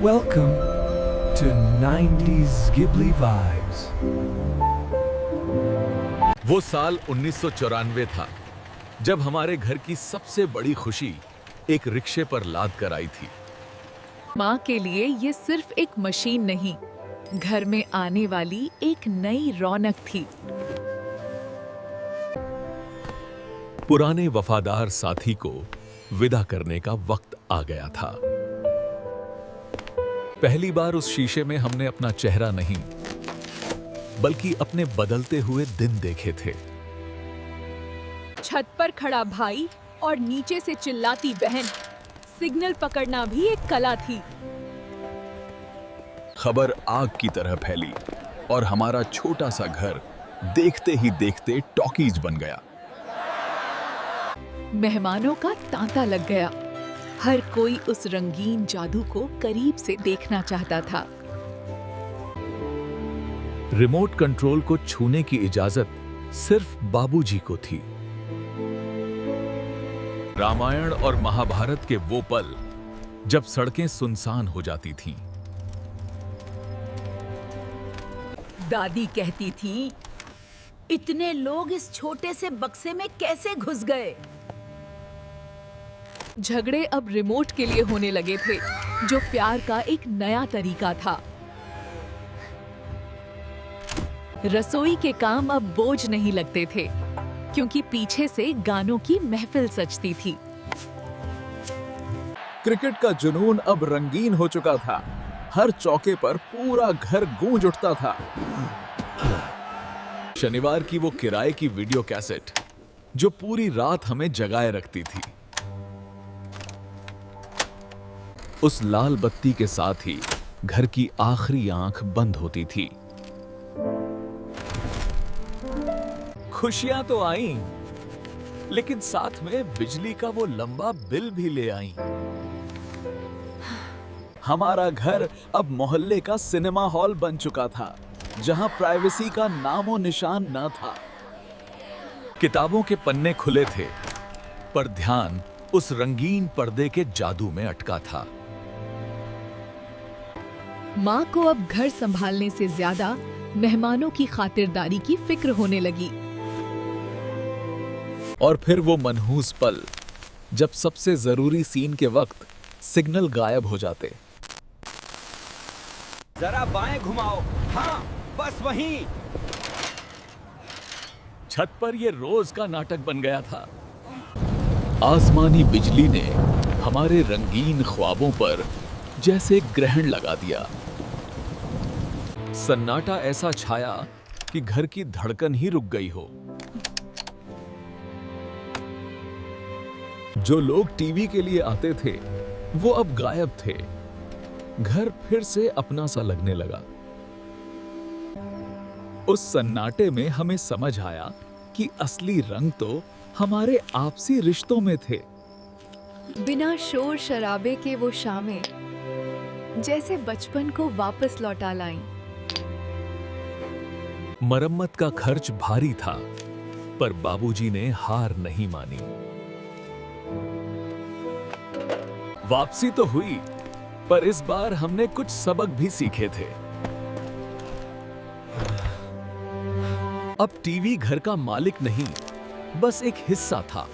Welcome to 90s Ghibli Vibes. वो साल 1994 था जब हमारे घर की सबसे बड़ी खुशी एक रिक्शे पर लाद कर आई थी। माँ के लिए ये सिर्फ एक मशीन नहीं, घर में आने वाली एक नई रौनक थी। पुराने वफादार साथी को विदा करने का वक्त आ गया था। पहली बार उस शीशे में हमने अपना चेहरा नहीं बल्कि अपने बदलते हुए दिन देखे थे। छत पर खड़ा भाई और नीचे से चिल्लाती बहन, सिग्नल पकड़ना भी एक कला थी। खबर आग की तरह फैली और हमारा छोटा सा घर देखते ही देखते टॉकीज बन गया। मेहमानों का तांता लग गया। हर कोई उस रंगीन जादू को करीब से देखना चाहता था। रिमोट कंट्रोल को छूने की इजाजत सिर्फ बाबूजी को थी। रामायण और महाभारत के वो पल जब सड़कें सुनसान हो जाती थीं। दादी कहती थी, इतने लोग इस छोटे से बक्से में कैसे घुस गए? झगड़े अब रिमोट के लिए होने लगे थे, जो प्यार का एक नया तरीका था। रसोई के काम अब बोझ नहीं लगते थे, क्योंकि पीछे से गानों की महफिल सजती थी। क्रिकेट का जुनून अब रंगीन हो चुका था। हर चौके पर पूरा घर गूंज उठता था। शनिवार की वो किराए की वीडियो कैसेट जो पूरी रात हमें जगाए रखती थी। उस लाल बत्ती के साथ ही घर की आखिरी आंख बंद होती थी। खुशियां तो आईं, लेकिन साथ में बिजली का वो लंबा बिल भी ले आईं। हमारा घर अब मोहल्ले का सिनेमा हॉल बन चुका था, जहां प्राइवेसी का नामो निशान न था। किताबों के पन्ने खुले थे, पर ध्यान उस रंगीन पर्दे के जादू में अटका था। माँ को अब घर संभालने से ज्यादा मेहमानों की खातिरदारी की फिक्र होने लगी। और फिर वो मनहूस पल जब सबसे जरूरी सीन के वक्त सिग्नल गायब हो जाते। जरा बाएं घुमाओ। हाँ, बस वहीं। छत पर ये रोज का नाटक बन गया था। आसमानी बिजली ने हमारे रंगीन ख्वाबों पर जैसे ग्रहण लगा दिया। सन्नाटा ऐसा छाया कि घर की धड़कन ही रुक गई हो। जो लोग टीवी के लिए आते थे, वो अब गायब थे। घर फिर से अपना सा लगने लगा। उस सन्नाटे में हमें समझ आया कि असली रंग तो हमारे आपसी रिश्तों में थे। बिना शोर शराबे के वो शामें जैसे बचपन को वापस लौटा लाईं। मरम्मत का खर्च भारी था, पर बाबूजी ने हार नहीं मानी। वापसी तो हुई, पर इस बार हमने कुछ सबक भी सीखे थे। अब टीवी घर का मालिक नहीं, बस एक हिस्सा था।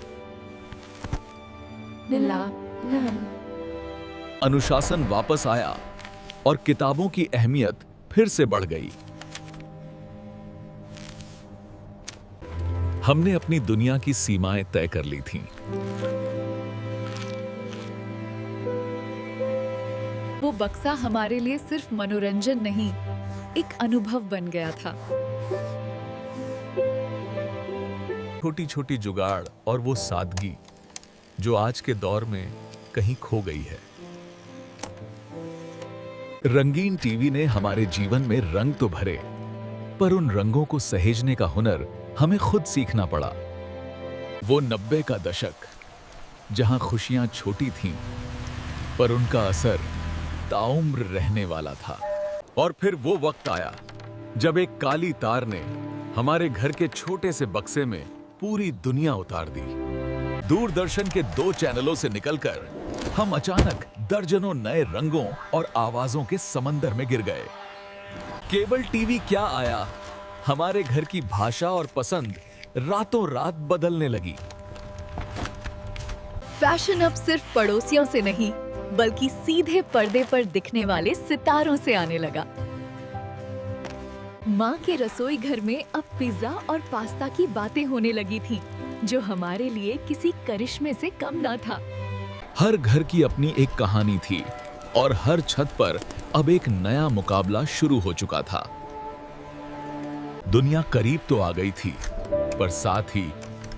अनुशासन वापस आया और किताबों की अहमियत फिर से बढ़ गई। हमने अपनी दुनिया की सीमाएं तय कर ली थीं। वो बक्सा हमारे लिए सिर्फ मनोरंजन नहीं, एक अनुभव बन गया था। छोटी छोटी जुगाड़ और वो सादगी जो आज के दौर में कहीं खो गई है। रंगीन टीवी ने हमारे जीवन में रंग तो भरे, पर उन रंगों को सहेजने का हुनर हमें खुद सीखना पड़ा। वो 90 का दशक जहां खुशियां छोटी थीं, पर उनका असर ताउम्र रहने वाला था। और फिर वो वक्त आया जब एक काली तार ने हमारे घर के छोटे से बक्से में पूरी दुनिया उतार दी। दूरदर्शन के 2 चैनलों से निकलकर हम अचानक दर्जनों नए रंगों और आवाजों के समंदर में गिर गए। केबल टीवी क्या आया, हमारे घर की भाषा और पसंद रातों रात बदलने लगी। फैशन अब सिर्फ पड़ोसियों से नहीं बल्कि सीधे पर्दे पर दिखने वाले सितारों से आने लगा। माँ के रसोई घर में अब पिज्जा और पास्ता की बातें होने लगी थी, जो हमारे लिए किसी करिश्मे से कम ना था। हर घर की अपनी एक कहानी थी और हर छत पर अब एक नया मुकाबला शुरू हो चुका था। दुनिया करीब तो आ गई थी, पर साथ ही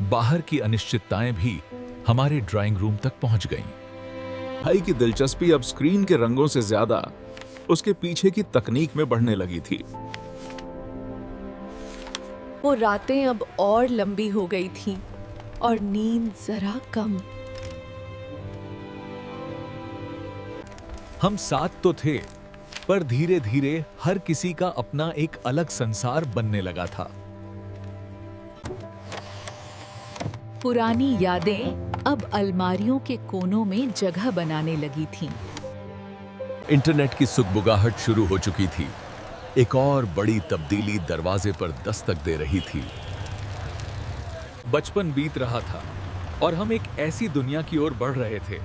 बाहर की अनिश्चितताएं भी हमारे ड्राइंग रूम तक पहुंच गईं। भाई की दिलचस्पी अब स्क्रीन के रंगों से ज्यादा उसके पीछे की तकनीक में बढ़ने लगी थी। वो रातें अब और लंबी हो गई थीं और नींद जरा कम। हम साथ तो थे, पर धीरे धीरे हर किसी का अपना एक अलग संसार बनने लगा था। पुरानी यादें अब अलमारियों के कोनों में जगह बनाने लगी थीं। इंटरनेट की सुगबुगाहट शुरू हो चुकी थी। एक और बड़ी तब्दीली दरवाजे पर दस्तक दे रही थी। बचपन बीत रहा था और हम एक ऐसी दुनिया की ओर बढ़ रहे थे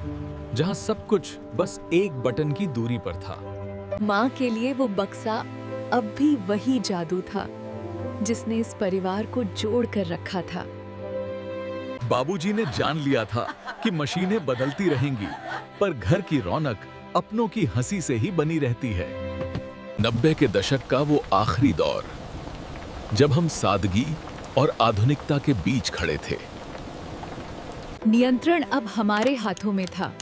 जहां सब कुछ बस एक बटन की दूरी पर था। माँ के लिए वो बक्सा अब भी वही जादू था जिसने इस परिवार को जोड़ कर रखा था। बाबूजी ने जान लिया था कि मशीनें बदलती रहेंगी, पर घर की रौनक अपनों की हंसी से ही बनी रहती है। 90 के दशक का वो आखिरी दौर, जब हम सादगी और आधुनिकता के बीच खड़े थे। नियंत्रण अब हमारे हाथों में था,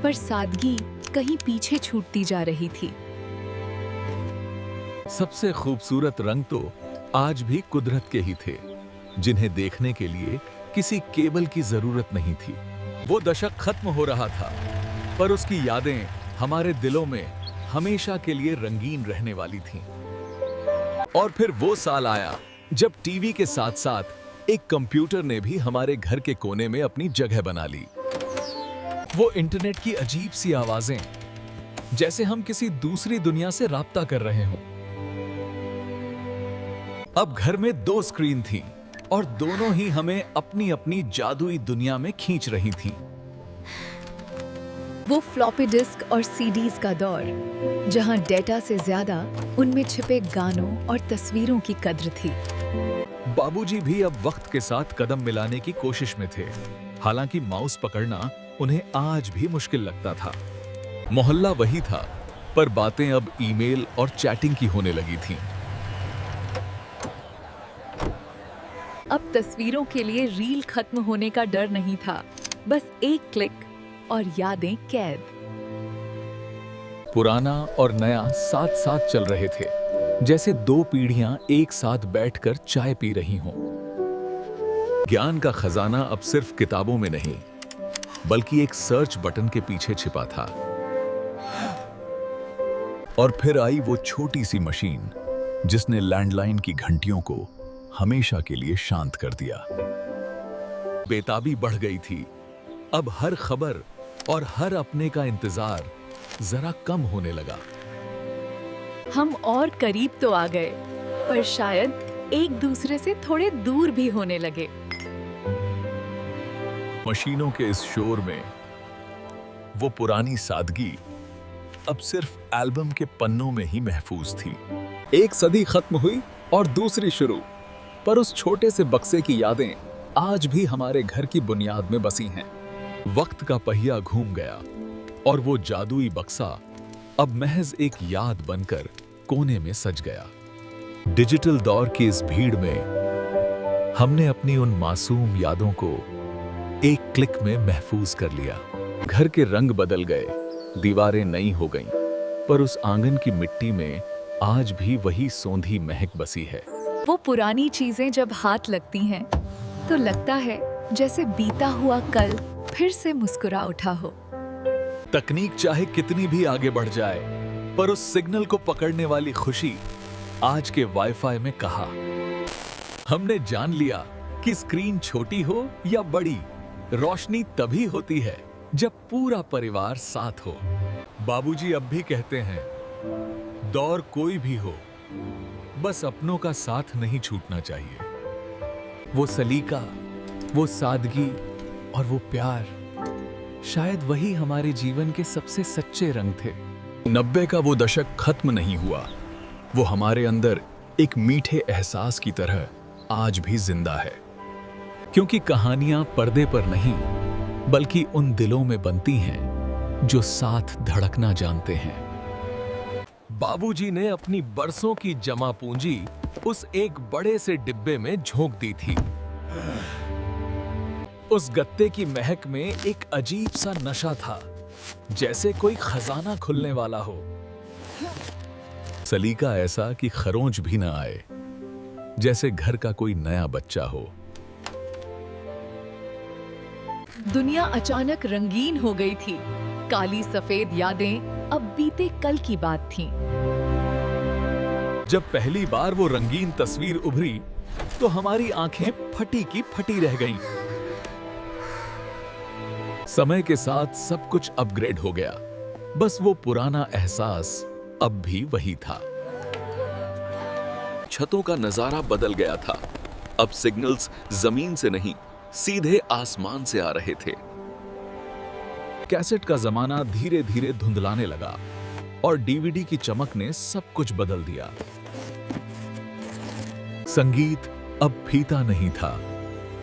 पर सादगी कहीं पीछे छूटती जा रही थी। सबसे खूबसूरत रंग तो आज भी कुदरत के ही थे, जिन्हें देखने के लिए किसी केबल की जरूरत नहीं थी। वो दशक खत्म हो रहा था, पर उसकी यादें हमारे दिलों में हमेशा के लिए रंगीन रहने वाली थीं। और फिर वो साल आया जब टीवी के साथ साथ एक कंप्यूटर ने भी हमारे घर के कोने में अपनी जगह बना ली। वो इंटरनेट की अजीब सी आवाजें, जैसे हम किसी दूसरी दुनिया से राब्ता कर रहे हों। अब घर में 2 स्क्रीन थी और दोनों ही हमें अपनी अपनी जादुई दुनिया में खींच रही थीं। वो फ्लॉपी डिस्क और सीडीज का दौर, जहां डेटा से ज्यादा उनमें छिपे गानों और तस्वीरों की कद्र थी। बाबूजी भी अब वक्त के साथ कदम मिलाने की कोशिश में थे, हालांकि माउस पकड़ना उन्हें आज भी मुश्किल लगता था। मोहल्ला वही था, पर बातें अब ईमेल और चैटिंग की होने लगी थीं। अब तस्वीरों के लिए रील खत्म होने का डर नहीं था, बस एक क्लिक और यादें कैद। पुराना और नया साथ साथ चल रहे थे, जैसे 2 पीढ़ियां एक साथ बैठकर चाय पी रही हों। ज्ञान का खजाना अब सिर्फ किताबों में नहीं, बल्कि एक सर्च बटन के पीछे छिपा था। और फिर आई वो छोटी सी मशीन जिसने लैंडलाइन की घंटियों को हमेशा के लिए शांत कर दिया। बेताबी बढ़ गई थी। अब हर खबर और हर अपने का इंतजार जरा कम होने लगा। हम और करीब तो आ गए, पर शायद एक दूसरे से थोड़े दूर भी होने लगे। मशीनों के इस शोर में वो पुरानी सादगी अब सिर्फ एल्बम के पन्नों में ही महफूज थी। एक सदी खत्म हुई और दूसरी शुरू, पर उस छोटे से बक्से की यादें आज भी हमारे घर की बुनियाद में बसी हैं। वक्त का पहिया घूम गया और वो जादुई बक्सा अब महज एक याद बनकर कोने में सज गया। डिजिटल दौर की इस भीड़ में हमने अपनी उन मासूम यादों को एक क्लिक में महफूज कर लिया। घर के रंग बदल गए, दीवारें नई हो गईं, पर उस आंगन की मिट्टी में आज भी वही सौंधी महक बसी है। वो पुरानी चीजें जब हाथ लगती हैं, तो लगता है जैसे बीता हुआ कल फिर से मुस्कुरा उठा हो। तकनीक चाहे कितनी भी आगे बढ़ जाए, पर उस सिग्नल को पकड़ने वाली खुशी आज के वाईफाई में कहाँ। हमने जान लिया कि स्क्रीन छोटी हो या बड़ी, रोशनी तभी होती है जब पूरा परिवार साथ हो। बाबूजी अब भी कहते हैं, दौर कोई भी हो, बस अपनों का साथ नहीं छूटना चाहिए। वो सलीका, वो सादगी और वो प्यार, शायद वही हमारे जीवन के सबसे सच्चे रंग थे। 90 का वो दशक खत्म नहीं हुआ। वो हमारे अंदर एक मीठे एहसास की तरह आज भी जिंदा है। क्योंकि कहानियां पर्दे पर नहीं, बल्कि उन दिलों में बनती हैं जो साथ धड़कना जानते हैं। बाबूजी ने अपनी बरसों की जमा पूंजी उस एक बड़े से डिब्बे में झोंक दी थी। उस गत्ते की महक में एक अजीब सा नशा था, जैसे कोई खजाना खुलने वाला हो। सलीका ऐसा कि खरोंच भी न आए, जैसे घर का कोई नया बच्चा हो। दुनिया अचानक रंगीन हो गई थी। काली सफेद यादें अब बीते कल की बात थीं। जब पहली बार वो रंगीन तस्वीर उभरी, तो हमारी आंखें फटी की फटी रह गईं। समय के साथ सब कुछ अपग्रेड हो गया, बस वो पुराना एहसास अब भी वही था। छतों का नजारा बदल गया था। अब सिग्नल्स जमीन से नहीं, सीधे आसमान से आ रहे थे। कैसेट का जमाना धीरे धीरे धुंधलाने लगा और डीवीडी की चमक ने सब कुछ बदल दिया। संगीत अब फीता नहीं था,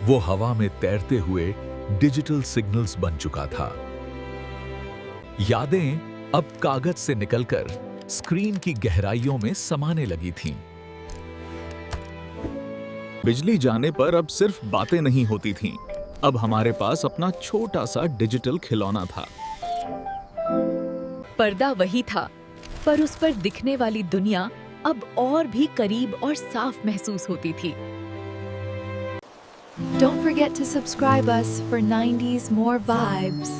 वो हवा में तैरते हुए डिजिटल सिग्नल्स बन चुका था। यादें अब कागज से निकलकर स्क्रीन की गहराइयों में समाने लगी थीं। बिजली जाने पर अब सिर्फ बातें नहीं होती थीं। अब हमारे पास अपना छोटा सा डिजिटल खिलौना था। पर्दा वही था, पर उस पर दिखने वाली दुनिया अब और भी करीब और साफ महसूस होती थी। Don't forget to subscribe us for 90s more vibes.